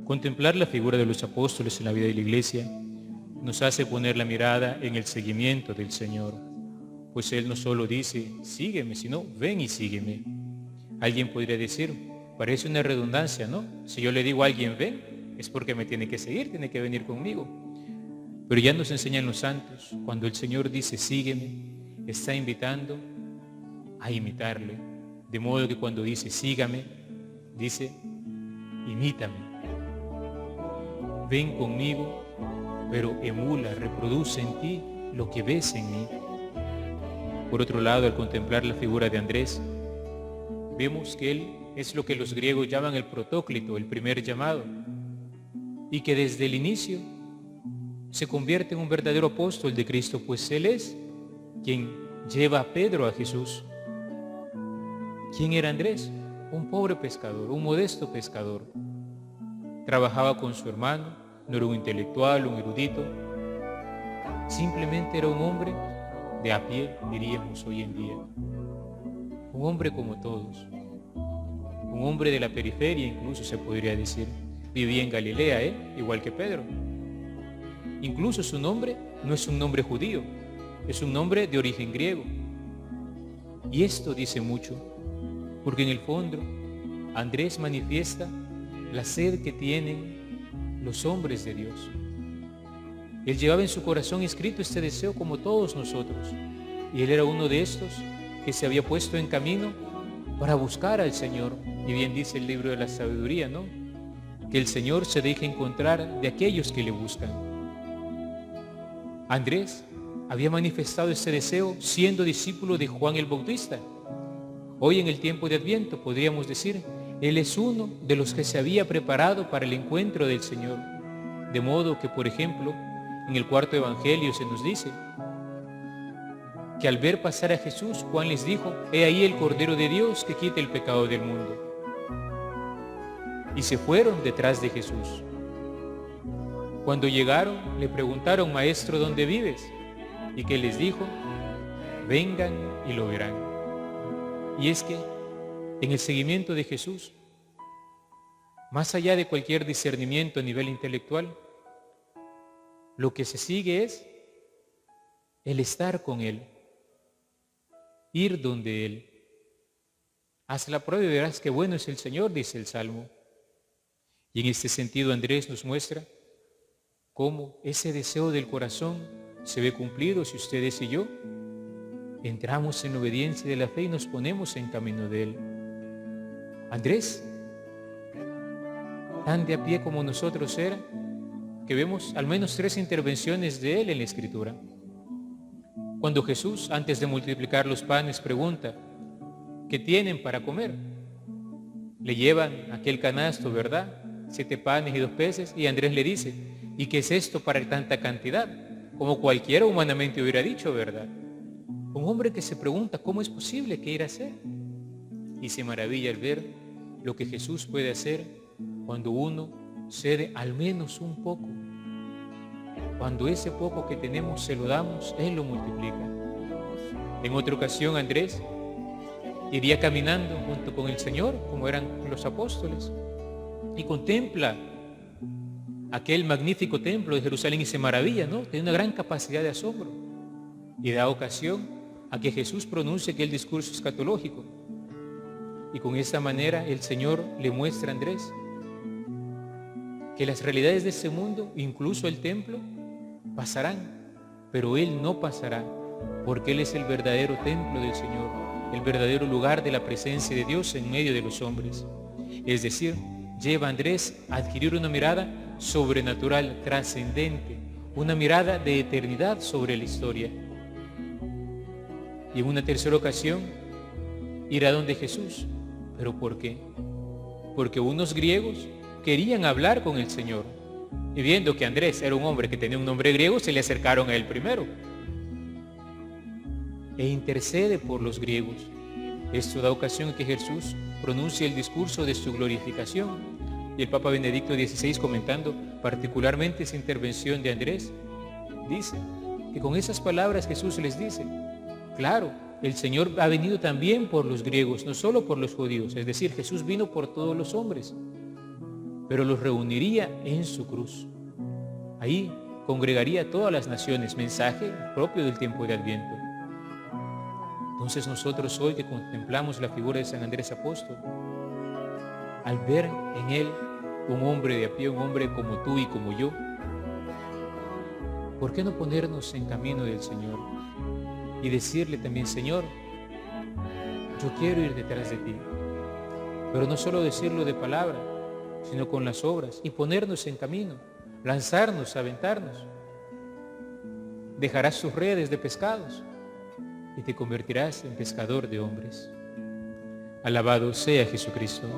Contemplar la figura de los apóstoles en la vida de la Iglesia nos hace poner la mirada en el seguimiento del Señor, pues Él no solo dice, sígueme, sino ven y sígueme. Alguien podría decir, parece una redundancia, ¿no? Si yo le digo a alguien ven, es porque me tiene que seguir, tiene que venir conmigo. Pero ya nos enseñan los santos, cuando el Señor dice sígueme, está invitando a imitarle. De modo que cuando dice sígame, dice imítame. Ven conmigo, pero emula, reproduce en ti lo que ves en mí. Por otro lado, al contemplar la figura de Andrés, vemos que él es lo que los griegos llaman el protóclito, el primer llamado, y que desde el inicio se convierte en un verdadero apóstol de Cristo, pues él es quien lleva a Pedro a Jesús. ¿Quién era Andrés? Un pobre pescador, un modesto pescador. Trabajaba con su hermano, no era un intelectual, un erudito, simplemente era un hombre de a pie, diríamos hoy en día. Un hombre como todos, un hombre de la periferia incluso se podría decir. Vivía en Galilea, igual que Pedro. Incluso su nombre no es un nombre judío, es un nombre de origen griego. Y esto dice mucho, porque en el fondo Andrés manifiesta la sed que tienen los hombres de Dios. Él llevaba en su corazón escrito este deseo como todos nosotros, y él era uno de estos que se había puesto en camino para buscar al Señor. Y bien dice el libro de la sabiduría, ¿no? Que el Señor se deje encontrar de aquellos que le buscan. Andrés había manifestado este deseo siendo discípulo de Juan el Bautista. Hoy en el tiempo de Adviento podríamos decir, él es uno de los que se había preparado para el encuentro del Señor. De modo que, por ejemplo, en el cuarto evangelio se nos dice que al ver pasar a Jesús, Juan les dijo, he ahí el Cordero de Dios que quita el pecado del mundo. Y se fueron detrás de Jesús. Cuando llegaron, le preguntaron, Maestro, ¿dónde vives? Y que les dijo, vengan y lo verán. Y es que en el seguimiento de Jesús, más allá de cualquier discernimiento a nivel intelectual, lo que se sigue es el estar con Él, ir donde Él. Haz la prueba y verás qué bueno es el Señor, dice el Salmo. Y en este sentido Andrés nos muestra cómo ese deseo del corazón se ve cumplido si ustedes y yo entramos en la obediencia de la fe y nos ponemos en camino de Él. Andrés, tan de a pie como nosotros era, que vemos al menos 3 intervenciones de Él en la Escritura. Cuando Jesús, antes de multiplicar los panes, pregunta, ¿qué tienen para comer? Le llevan aquel canasto, ¿verdad? 7 panes y 2 peces, y Andrés le dice, ¿y qué es esto para tanta cantidad? Como cualquiera humanamente hubiera dicho, ¿verdad? Un hombre que se pregunta, ¿cómo es posible que ir a hacer? Y se maravilla al ver lo que Jesús puede hacer cuando uno cede al menos un poco. Cuando ese poco que tenemos se lo damos, Él lo multiplica. En otra ocasión Andrés iría caminando junto con el Señor, como eran los apóstoles, y contempla aquel magnífico templo de Jerusalén y se maravilla, ¿no? Tiene una gran capacidad de asombro y da ocasión a que Jesús pronuncie aquel discurso escatológico. Y con esta manera el Señor le muestra a Andrés que las realidades de este mundo, incluso el templo, pasarán, pero Él no pasará, porque Él es el verdadero templo del Señor, el verdadero lugar de la presencia de Dios en medio de los hombres. Es decir, lleva a Andrés a adquirir una mirada sobrenatural, trascendente, una mirada de eternidad sobre la historia. Y en una tercera ocasión, irá donde Jesús. ¿Pero por qué? Porque unos griegos querían hablar con el Señor. Y viendo que Andrés era un hombre que tenía un nombre griego, se le acercaron a él primero. E intercede por los griegos. Esto da ocasión a que Jesús pronuncie el discurso de su glorificación. Y el Papa Benedicto XVI, comentando particularmente esa intervención de Andrés, dice que con esas palabras Jesús les dice, claro, el Señor ha venido también por los griegos, no solo por los judíos. Es decir, Jesús vino por todos los hombres. pero los reuniría en su cruz. Ahí congregaría a todas las naciones, mensaje propio del tiempo de Adviento. Entonces nosotros hoy que contemplamos la figura de San Andrés Apóstol, al ver en él un hombre de a pie, un hombre como tú y como yo, ¿por qué no ponernos en camino del Señor y decirle también, Señor, yo quiero ir detrás de ti? Pero no solo decirlo de palabra, sino con las obras, y ponernos en camino, lanzarnos, aventarnos. Dejarás tus redes de pescados y te convertirás en pescador de hombres. Alabado sea Jesucristo.